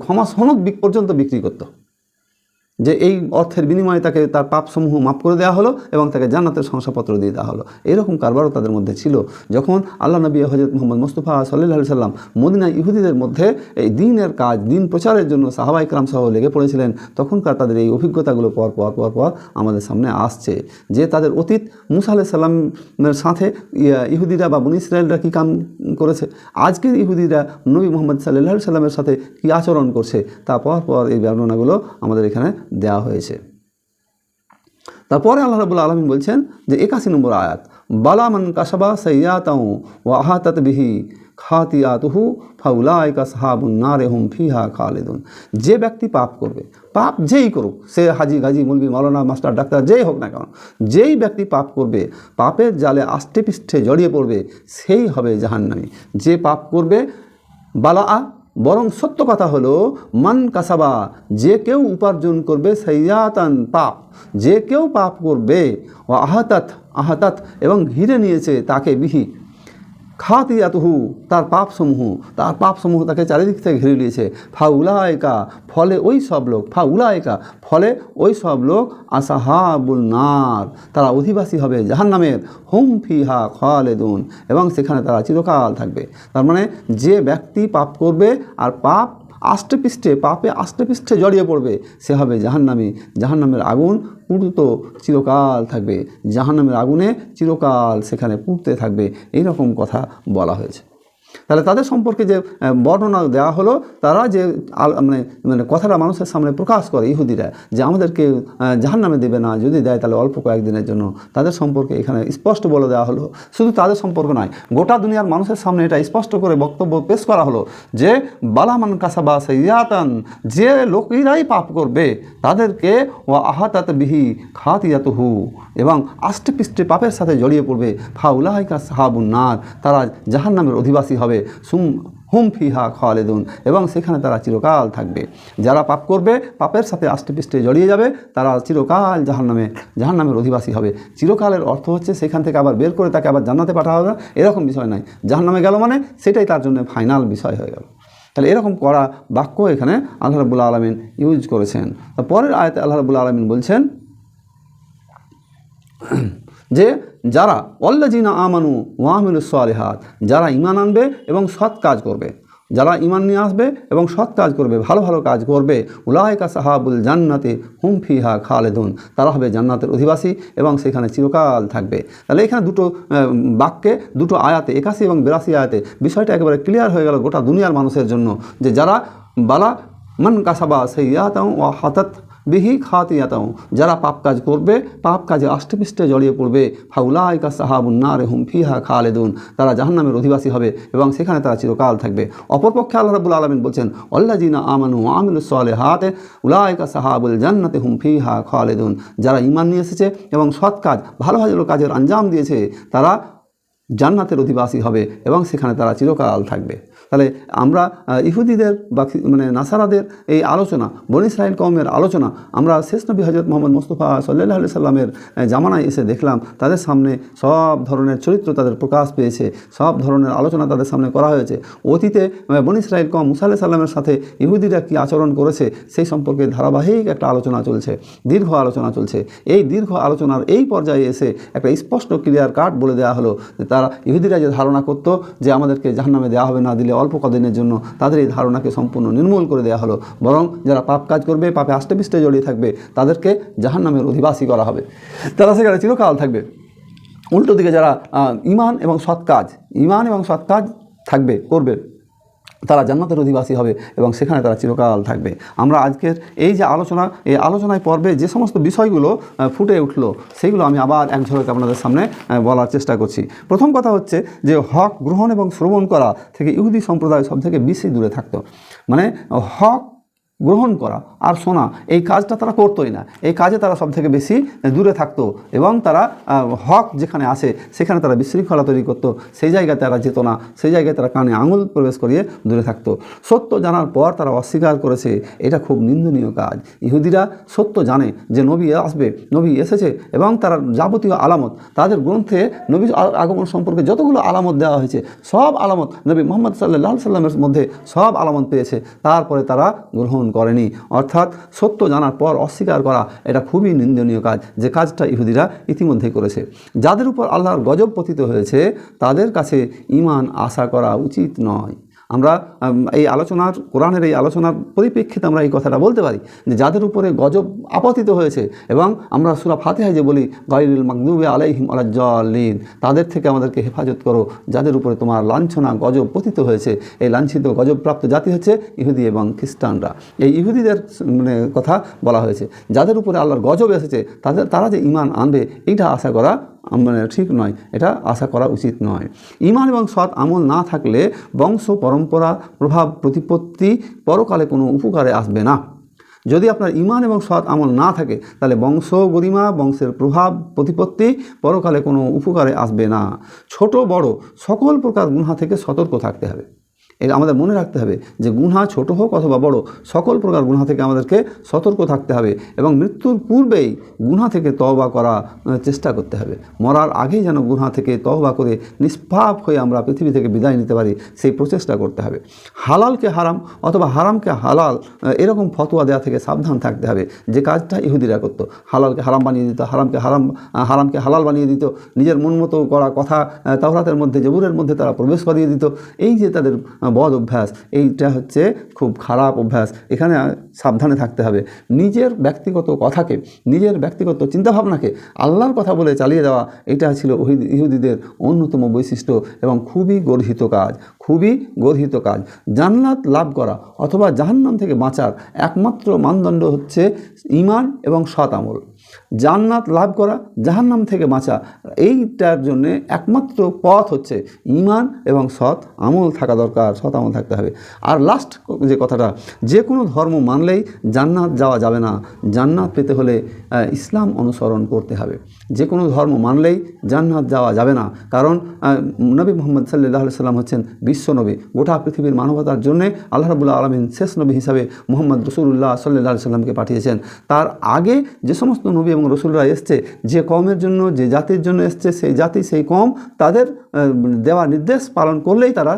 ক্ষমা সনদ পর্যন্ত বিক্রি করত, যে এই অর্থের বিনিময়ে তাকে তার পাপসমূহ মাফ করে দেওয়া হলো এবং তাকে জান্নাতের শংসাপত্র দিয়ে দেওয়া হলো। এরকম কারবারও তাদের মধ্যে ছিল। যখন আল্লাহ নবী হযরত মুহাম্মদ মুস্তাফা সাল্লাল্লাহু আলাইহি সাল্লাম মদিনায় ইহুদিদের মধ্যে এই দিনের কাজ, দিন প্রচারের জন্য সাহাবায়ে কেরাম সহ লেগে পড়েছিলেন, তখনকার তাদের এই অভিজ্ঞতাগুলো পর আমাদের সামনে আসছে, যে তাদের অতীত মুসা আলাইহিস সালামের সাথে ইহুদিরা বা বনী ইসরায়েলরা কী কাম করেছে, আজকের ইহুদিরা নবী মুহাম্মদ সাল্লাল্লাহু আলাইহি সাল্লামের সাথে কী আচরণ করছে, তা পর এই বর্ণনাগুলো আমাদের এখানে দেওয়া হয়েছে। তারপরে আল্লাহ রাব্বুল আলামিন বলছেন যে 81 নম্বর আয়াত, বালা মান কাসাবা সাইয়াতাউ ওয়া আহাতাত বিহি খাতিয়াতুহু ফাউলাইকা আসহাবুন নারে হুম ফিহা খালিদুন। যে ব্যক্তি পাপ করবে, পাপ যেই করুক, সে হাজি গাজী মুলবি মাওলানা মাস্টার ডাক্তার যেই হোক না কেন, যেই ব্যক্তি পাপ করবে, পাপের জালে আষ্টে পৃষ্ঠে জড়িয়ে পড়বে, সেই হবে জাহান্নামী। যে পাপ করবে, বালা বরং সত্য কথা হলো মান কাসাবা, যে কেউ উপার্জন করবে, সাইয়াতান পাপ, যে কেউ পাপ করবে, ও আহাতাত এবং ঘিরে নিয়েছে তাকে বিহি, খাতিয়াতুহু, তার পাপসমূহ, তাকে চারিদিক থেকে ঘিরে নিয়েছে। ফাউলায়কা, ফলে ওই সব লোক, ফাউলায়কা, ফলে ওই সব লোক আসহাবুল নার, তারা অধিবাসী হবে জাহান্নামের, হুম ফিহা খালিদুন, এবং সেখানে তারা চিরকাল থাকবে। তার মানে যে ব্যক্তি পাপ করবে আর পাপে আষ্টেপৃষ্ঠে জড়িয়ে পড়বে, সে হবে জাহান্নামী। জাহান্নামের আগুন পুড়তো চিরকাল থাকবে, জাহান্নামের আগুনে চিরকাল সেখানে পুড়তে থাকবে, এইরকম কথা বলা হয়েছে। তাহলে তাদের সম্পর্কে যে বর্ণনা দেওয়া হলো, তারা যে মানে কথাটা মানুষের সামনে প্রকাশ করে ইহুদিরা, যে আমাদেরকে জাহান্নামে দেবে না, যদি দেয় তাহলে অল্প কয়েকদিনের জন্য, তাদের সম্পর্কে এখানে স্পষ্ট বলে দেওয়া হলো। শুধু তাদের সম্পর্ক নয়, গোটা দুনিয়ার মানুষের সামনে এটা স্পষ্ট করে বক্তব্য পেশ করা হলো যে বালামান কাসাবা সাইয়াতান, যে লোকেরাই পাপ করবে তাদেরকে ও আহাতাত বিহি খাতিয়াতুহু, এবং আষ্টেপৃষ্ঠে পাপের সাথে জড়িয়ে পড়বে, ফাউলাইকা সাহাবুন নার, তারা জাহান্নামের অধিবাসী হবে, হুম ফিহা খালিদুন, এবং সেখানে তারা চিরকাল থাকবে। যারা পাপ করবে, পাপের সাথে আষ্টেপৃষ্ঠে জড়িয়ে যাবে, তারা চিরকাল জাহান্নামের অধিবাসী হবে। চিরকালের অর্থ হচ্ছে সেখান থেকে আবার বের করে তাকে আবার জান্নাতে পাঠানো হবে, এরকম বিষয় নয়। জাহান্নামে গেল মানে সেটাই তার জন্য ফাইনাল বিষয় হয়ে গেল। তাহলে এরকম করা বাক্য এখানে আল্লাহ রাব্বুল আলামিন ইউজ করেছেন। পরের আয়াতে আল্লাহ রাব্বুল আলামিন বলছেন যে যারা ওয়াল্লাযিনা আমানু ওয়া আমিলুস সালিহাত, যারা ঈমান আনবে এবং সৎ কাজ করবে, যারা ঈমান নিয়ে আসবে এবং সৎ কাজ করবে, ভালো ভালো কাজ করবে, উলাইকা সাহাবুল জান্নাতে হুম ফিহা খালিদুন, তারা হবে জান্নাতের অধিবাসী এবং সেখানে চিরকাল থাকবে। তাহলে এখানে দুটো বাক্যে, দুটো আয়াতে, 81 এবং 82 আয়াতে বিষয়টা একেবারে ক্লিয়ার হয়ে গেল গোটা দুনিয়ার মানুষের জন্য, যে যারা বালা মান কাসাবা সাইয়াতাও ওয়া হাতাত বিহি খাতিয়াতাও, যারা পাপ কাজ করবে, পাপ কাজে আষ্টেপৃষ্ঠে জড়িয়ে পড়বে, ফাউলাইকা সাহাবুন নার হুম ফিহা খালিদুন, তারা জাহান্নামের অধিবাসী হবে এবং সেখানে তারা চিরকাল থাকবে। অপরপক্ষে আল্লাহ রাব্বুল আলামিন বলছেন ওয়াল্লাযিনা আমানু ওয়া আমিলুস সালিহাত উলাইকা সাহাবুল জান্নাতি হুম ফিহা খালিদুন, যারা ঈমান নিয়ে এসেছে এবং সৎ কাজ, ভালো ভালো কাজের আঞ্জাম দিয়েছে, তারা জান্নাতের অধিবাসী হবে এবং সেখানে তারা চিরকাল থাকবে। তাহলে আমরা ইহুদিদের বা নাসারাদের এই আলোচনা, বনী ইসরাইল কওমের আলোচনা আমরা শেষ নবী হযরত মুহাম্মদ মুস্তাফা সাল্লাল্লাহু আলাইহি সাল্লামের জামানায় এসে দেখলাম। তাদের সামনে সব ধরনের চরিত্র তাদের প্রকাশ পেয়েছে, সব ধরনের আলোচনা তাদের সামনে করা হয়েছে। অতীতে বনী ইসরাইল কওম মুসা আলাইহিস সালামের সাথে ইহুদিরা কী আচরণ করেছে সেই সম্পর্কে ধারাবাহিক একটা আলোচনা চলছে, দীর্ঘ আলোচনা চলছে। এই দীর্ঘ আলোচনার এই পর্যায়ে এসে একটা স্পষ্ট ক্লিয়ার কাট বলে দেওয়া হলো যে তারা, ইহুদিরা যে ধারণা করতো যে আমাদেরকে জাহান্নামে দেওয়া হবে, না দিলে অল্প কদিনের জন্য, তাদের এই ধারণাকে সম্পূর্ণ নির্মূল করে দেওয়া হলো। বরং যারা পাপ কাজ করবে, পাপে আষ্টেপৃষ্ঠে জড়িয়ে থাকবে, তাদেরকে জাহান্নামের অধিবাসী করা হবে, তারা সেখানে চিরকাল থাকবে। উল্টো দিকে যারা ঈমান এবং সৎ কাজ করবে, তারা জান্নাতের অধিবাসী হবে এবং সেখানে তারা চিরকাল থাকবে। আমরা আজকের এই যে আলোচনা, এই আলোচনায় পর্বে যে সমস্ত বিষয়গুলো ফুটে উঠলো, সেইগুলো আমি আবার এক ঝলক আপনাদের সামনে বলার চেষ্টা করছি। প্রথম কথা হচ্ছে যে হক গ্রহণ এবং শ্রবণ করা থেকে ইহুদি সম্প্রদায় সব থেকে বেশি দূরে থাকতো। মানে হক গ্রহণ করা আর শোনা, এই কাজটা তারা করতোই না, এই কাজে তারা সব থেকে বেশি দূরে থাকতো এবং তারা হক যেখানে আসে সেখানে তারা বিশৃঙ্খলা তৈরি করতো, সেই জায়গায় তারা যেত না, সেই জায়গায় তারা কানে আঙুল প্রবেশ করিয়ে দূরে থাকতো। সত্য জানার পর তারা অস্বীকার করেছে, এটা খুব নিন্দনীয় কাজ। ইহুদিরা সত্য জানে যে নবী আসবে, নবী এসেছে, এবং তারা যাবতীয় আলামত, তাদের গ্রন্থে নবী আগমন সম্পর্কে যতগুলো আলামত দেওয়া হয়েছে, সব আলামত নবী মুহাম্মদ সাল্লাল্লাহু আলাইহি সাল্লামের মধ্যে সব আলামত পেয়েছে, তারপরে তারা গ্রহণ করেনি। অর্থাৎ সত্য জানার পর অস্বীকার করা এটা খুবই নিন্দনীয় কাজ, যে কাজটা ইহুদিরা ইতিমধ্যেই করেছে। যাদের উপর আল্লাহর গজব পতিত হয়েছে তাদের কাছে ঈমান আশা করা উচিত নয়। আমরা এই আলোচনার, কোরআনের এই আলোচনার পরিপ্রেক্ষিতে আমরা এই কথাটা বলতে পারি যে যাদের উপরে গজব আপতিত হয়েছে, এবং আমরা সূরা ফাতিহায় যে বলি গায়রিল মাগদুবি আলাইহিম ওয়ালাদ-দাল্লিন, তাদের থেকে আমাদেরকে হেফাজত করো, যাদের উপরে তোমার লাঞ্ছনা গজব পতিত হয়েছে। এই লাঞ্ছিত গজবপ্রাপ্ত জাতি হচ্ছে ইহুদি এবং খ্রিস্টানরা। এই ইহুদিদের কথা বলা হয়েছে, যাদের উপরে আল্লাহর গজব এসেছে, তারা যে ঈমান আনবে এইটা আশা করা ঠিক নয়, এটা আশা করা উচিত নয়। ঈমান এবং সৎ আমল না থাকলে বংশ পরম্পরা, প্রভাব প্রতিপত্তি পরকালে কোনো উপকারে আসবে না। যদি আপনার ঈমান এবং সৎ আমল না থাকে তাহলে বংশ গরিমা, বংশের প্রভাব প্রতিপত্তি পরকালে কোনো উপকারে আসবে না। ছোট বড় সকল প্রকার গুনাহ থেকে সতর্ক থাকতে হবে। এটা আমাদের মনে রাখতে হবে যে গুনাহ ছোট হোক অথবা বড়, সকল প্রকার গুনাহ থেকে আমাদেরকে সতর্ক থাকতে হবে এবং মৃত্যুর পূর্বেই গুনাহ থেকে তওবা করা চেষ্টা করতে হবে। মরার আগেই যেন গুনাহ থেকে তওবা করে নিষ্পাপ হয়ে আমরা পৃথিবী থেকে বিদায় নিতে পারি, সেই প্রচেষ্টা করতে হবে। হালালকে হারাম অথবা হারামকে হালাল এরকম ফতোয়া দেওয়া থেকে সাবধান থাকতে হবে, যে কাজটা ইহুদিরা করত। হালালকে হারাম বানিয়ে দিত, হারামকে হালাল বানিয়ে দিত, নিজের মন মতো করা কথা তাওরাতের মধ্যে, জবুরের মধ্যে তারা প্রবেশ করিয়ে দিত। এই যে তাদের বদ অভ্যাস, এইটা হচ্ছে খুব খারাপ অভ্যাস। এখানে সাবধানে থাকতে হবে। নিজের ব্যক্তিগত কথাকে, নিজের ব্যক্তিগত চিন্তাভাবনাকে আল্লাহর কথা বলে চালিয়ে দেওয়া, এটা ছিল ইহুদিদের অন্যতম বৈশিষ্ট্য এবং খুবই গর্হিত কাজ। জান্নাত লাভ করা অথবা জাহান্নাম থেকে বাঁচার একমাত্র মানদণ্ড হচ্ছে ঈমান এবং সৎ আমল। জান্নাত লাভ করা, জাহান্নাম থেকে বাঁচা, এইটার জন্যে একমাত্র পথ হচ্ছে ঈমান এবং সৎ আমল থাকা দরকার, সৎ আমল থাকতে হবে। আর লাস্ট যে কথাটা, যে কোনো ধর্ম মানলেই জান্নাত যাওয়া যাবে না। জান্নাত পেতে হলে ইসলাম অনুসরণ করতে হবে। যে কোনো ধর্ম মানলেই জান্নাত যাওয়া যাবে না, কারণ নবী মুহাম্মদ সাল্লাল্লাহু আলাইহি সাল্লাম হচ্ছেন বিশ্বনবী। গোটা পৃথিবীর মানবতার জন্যে আল্লাহ রাব্বুল আলামিন শেষ নবী হিসাবে মুহাম্মদ রাসূলুল্লাহ সাল্লাল্লাহু আলাইহি সাল্লামকে পাঠিয়েছেন। তার আগে যে সমস্ত নবী এবং রসুলরা এসছে, যে কওমের জন্য, যে জাতির জন্য এসছে, সেই জাতি, সেই কওম তাদের দেওয়া নির্দেশ পালন করলেই তারা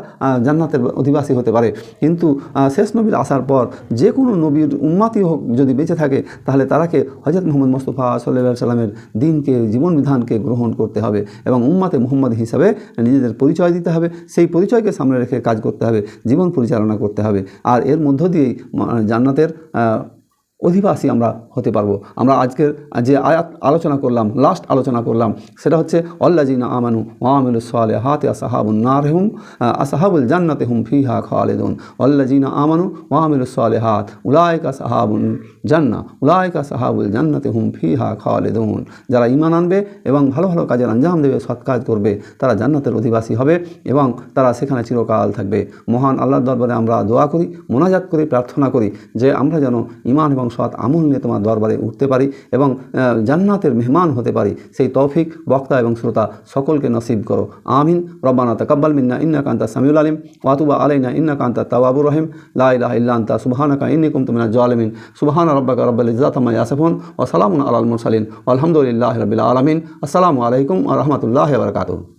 জান্নাতের অধিবাসী হতে পারে। কিন্তু শেষ নবীর আসার পর যে কোনো নবীর উম্মতি হোক যদি বেঁচে থাকে, তাহলে তারাকে হযরত মুহাম্মদ মুস্তাফা সাল্লাল্লাহু আলাইহি সাল্লামের দ্বীনকে, জীবন বিধানকে গ্রহণ করতে হবে এবং উম্মতে মুহাম্মদ হিসাবে নিজেদের পরিচয় দিতে হবে। সেই পরিচয়কে সামনে রেখে কাজ করতে হবে, জীবন পরিচালনা করতে হবে। আর এর মধ্য দিয়েই জান্নাতের অধিবাসী আমরা হতে পারবো। আমরা আজকের যে আয়াত আলোচনা করলাম, লাস্ট আলোচনা করলাম, সেটা হচ্ছে আল্লাযিনা আমানু ওয়া আমিলুস সালিহাতি আসহাবুন নার হুম আসহাবুল জান্নাতি হুম ফিহা খালিদুন। আল্লাযিনা আমানু ওয়া আমিলুস সালিহাত উলাইকা আসহাবুল জান্নাহ উলাইকা আসহাবুল জান্নাতি হুম ফিহা খালিদুন। যারা ঈমান আনবে এবং ভালো ভালো কাজের আঞ্জাম দেবে, সৎ কাজ করবে, তারা জান্নাতের অধিবাসী হবে এবং তারা সেখানে চিরকাল থাকবে। মহান আল্লাহর দরবারে আমরা দোয়া করি, মোনাজাত করি, প্রার্থনা করি যে আমরা যেন ঈমান এবং সৎ আমল নিয়ে তোমার দরবারে উঠতে পারি এবং জান্নাতের মেহমান হতে পারি। সেই তৌফিক বক্তা এবং শ্রোতা সকলকে নসিব করো, আমিন। রব্বানা তাকাব্বাল মিন্না ইন্নাকা আনতাস সামিউল আলিম ওয়া তুব আলাইনা ইন্নাকা আনতাত তাওয়াবুর রহিম। লা ইলাহা ইল্লা আনতা সুবহানাকা ইন্নী কুনতু মিনাজ জালিমিন। সুবহানা রাব্বিকা রাব্বিল ইজ্জাতি আম্মা ইয়াসিফুন ওয়া সালামুন আলাল মুরসালিন ওয়া আলহামদুলিল্লাহি রাব্বিল আলামিন। আসসালামু আলাইকুম ওয়া রাহমাতুল্লাহি ওয়া বারাকাতুহু।